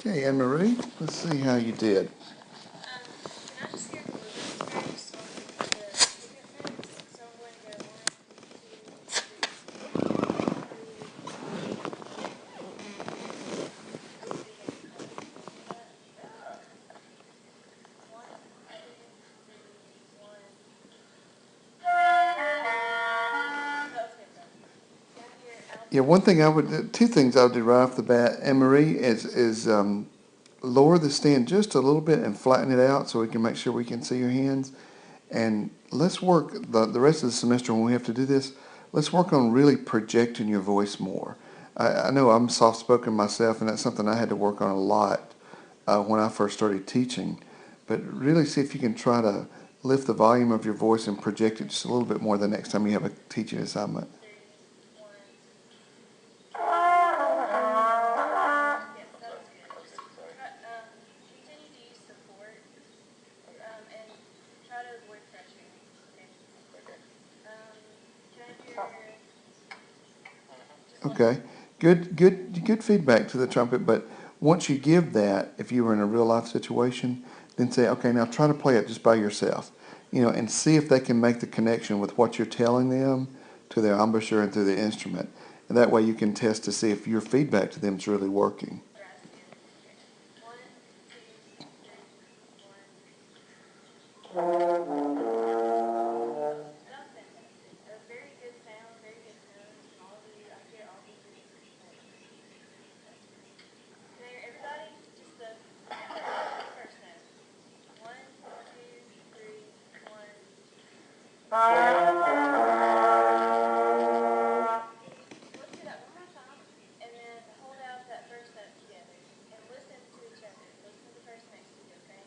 Okay, Anne-Marie, let's see how you did. Can I just hear the movements first on the pigment pens? So I'm going to go 1, 2, 3, 1. Yeah, one thing I would, two things I would do right off the bat, Anne-Marie, is lower the stand just a little bit and flatten it out so we can make sure we can see your hands. And let's work the rest of the semester when we have to do this, let's work on really projecting your voice more. I know I'm soft-spoken myself, and that's something I had to work on a lot when I first started teaching. But really see if you can try to lift the volume of your voice and project it just a little bit more the next time you have a teaching assignment. Continue to use support and try to avoid pressure. Can I hear just one? Okay, good feedback to the trumpet, but once you give that, if you were in a real life situation, then say, okay, now try to play it just by yourself, and see if they can make the connection with what you're telling them to their embouchure and through the instrument. And that way you can test to see if your feedback to them is really working. One, two, three, one. That was fantastic. A very good sound, very good tone from all of you. I hear all of you doing great. There, everybody, just the first note. 1, 2, 3, 1. Let's do that one more time, and then hold out that first note together, and listen to each other. Listen to the person next to you, okay?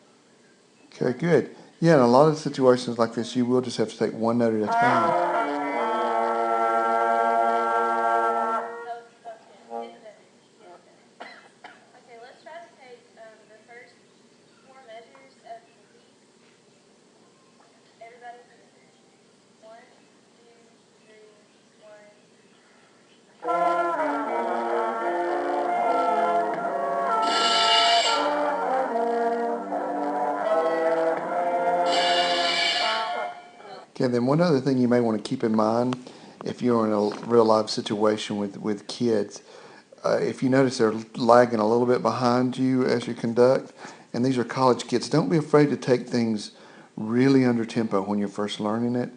Okay, good. Yeah, in a lot of situations like this, you will just have to take one note at a time. Okay, let's try to take the first 4 measures of the piece. Everybody together. 1, 2, 3, 1. Okay, then one other thing you may want to keep in mind if you're in a real life situation with kids, if you notice they're lagging a little bit behind you as you conduct, and these are college kids, don't be afraid to take things really under tempo when you're first learning it.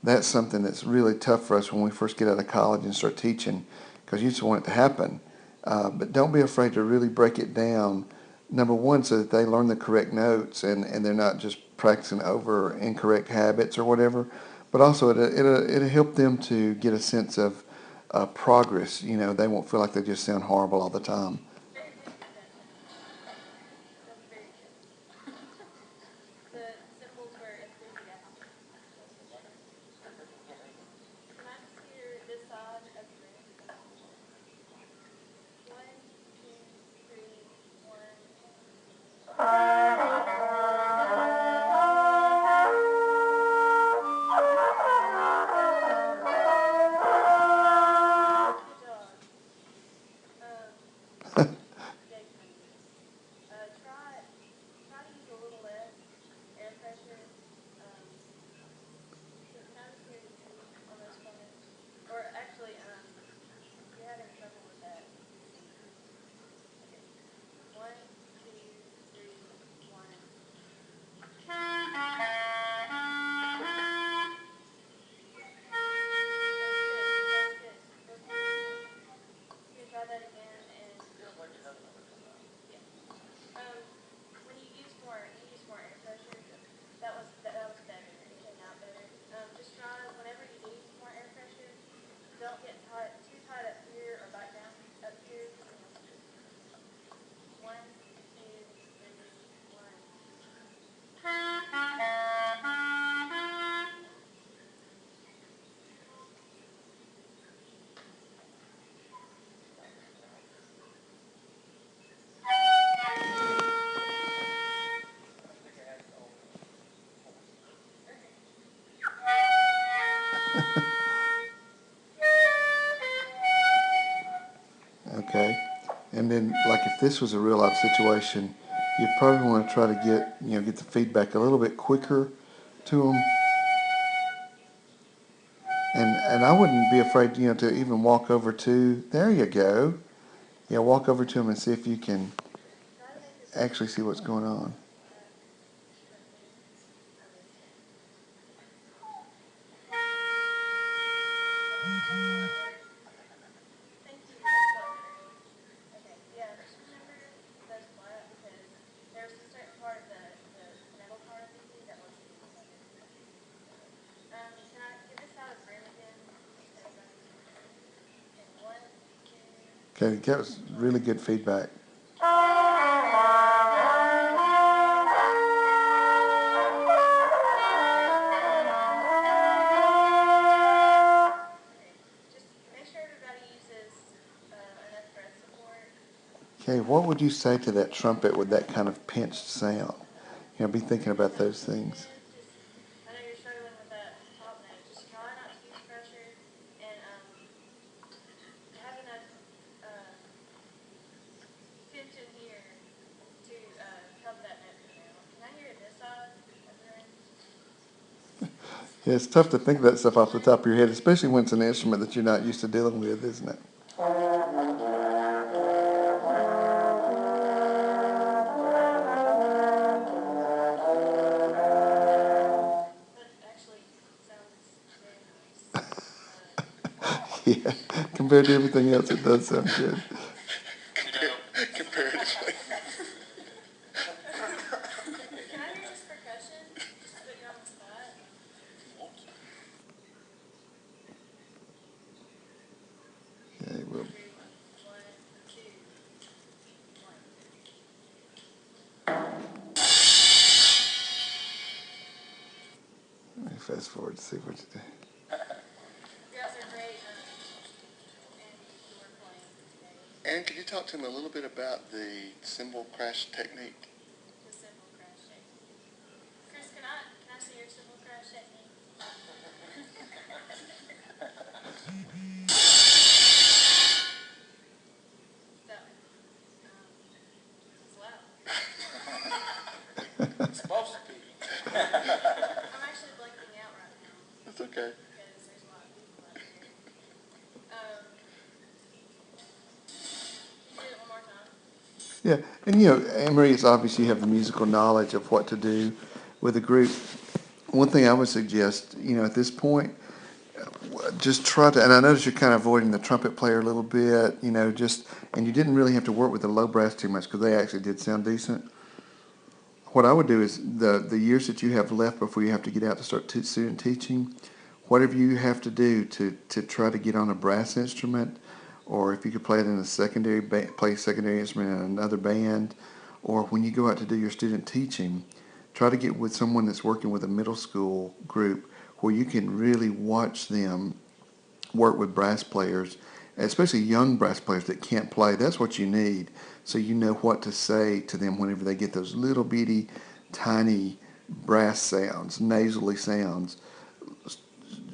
That's something that's really tough for us when we first get out of college and start teaching, because you just want it to happen. But don't be afraid to really break it down, number one, so that they learn the correct notes and they're not just practicing over incorrect habits or whatever, but also it'll help them to get a sense of progress. They won't feel like they just sound horrible all the time. Very good with that tone. That was very good. The symbols were enthusiastic. Can I just hear this side of the room? 1, 2, 3, 1. Good job. And then, like if this was a real life situation, you'd probably want to try to get the feedback a little bit quicker to them. And I wouldn't be afraid, to even walk over to. There you go. Yeah, walk over to them and see if you can Try to make this actually see what's going on. Thank you. That's a lot better. Okay. Yeah. Just remember those flat because there's a certain part of the metal part of the key that wants to be second. Can I get this out of the room again? Everybody. Okay. One, two. Okay, that was really good feedback. Okay. Just make sure everybody uses enough breath support. Okay, what would you say to that trumpet with that kind of pinched sound? Be thinking about those things. Just, I know you're struggling with that top note. Just try not to use pressure and have enough tension here to help that note come out. Can I hear it this side of the room? Yeah, it's tough to think of that stuff off the top of your head, especially when it's an instrument that you're not used to dealing with, isn't it? That actually sounds very nice. Yeah, compared to everything else, it does sound good. Comparatively. Can I hear just percussion? Just to put you on the spot. Okay, well, Three, one, two, one. let me fast forward to see what you do. You guys are great and door playing today. And could you talk to him a little bit about the cymbal crash technique? The simple crash technique. Chris, can I see your simple crash technique? That it's loud. It's supposed to be. I'm actually blanking out right now That's okay. because there's a lot of people out here. Can you do it one more time? Yeah, and Anne Marie, it's obvious you have the musical knowledge of what to do with a group. One thing I would suggest, at this point, just try to, and I notice you're kind of avoiding the trumpet player a little bit, and you didn't really have to work with the low brass too much because they actually did sound decent. What I would do is the years that you have left before you have to get out to start student teaching, whatever you have to do to try to get on a brass instrument, or if you could play it in a play a secondary instrument in another band, or when you go out to do your student teaching, try to get with someone that's working with a middle school group where you can really watch them work with brass players, especially young brass players that can't play. That's what you need, so you know what to say to them whenever they get those little bitty, tiny brass sounds, nasally sounds.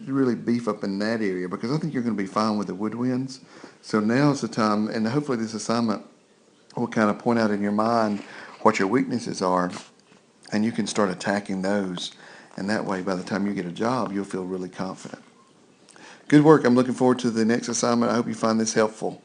Really beef up in that area because I think you're going to be fine with the woodwinds. So now's the time, and hopefully this assignment will kind of point out in your mind what your weaknesses are, and you can start attacking those. And that way, by the time you get a job, you'll feel really confident. Good work. I'm looking forward to the next assignment. I hope you find this helpful.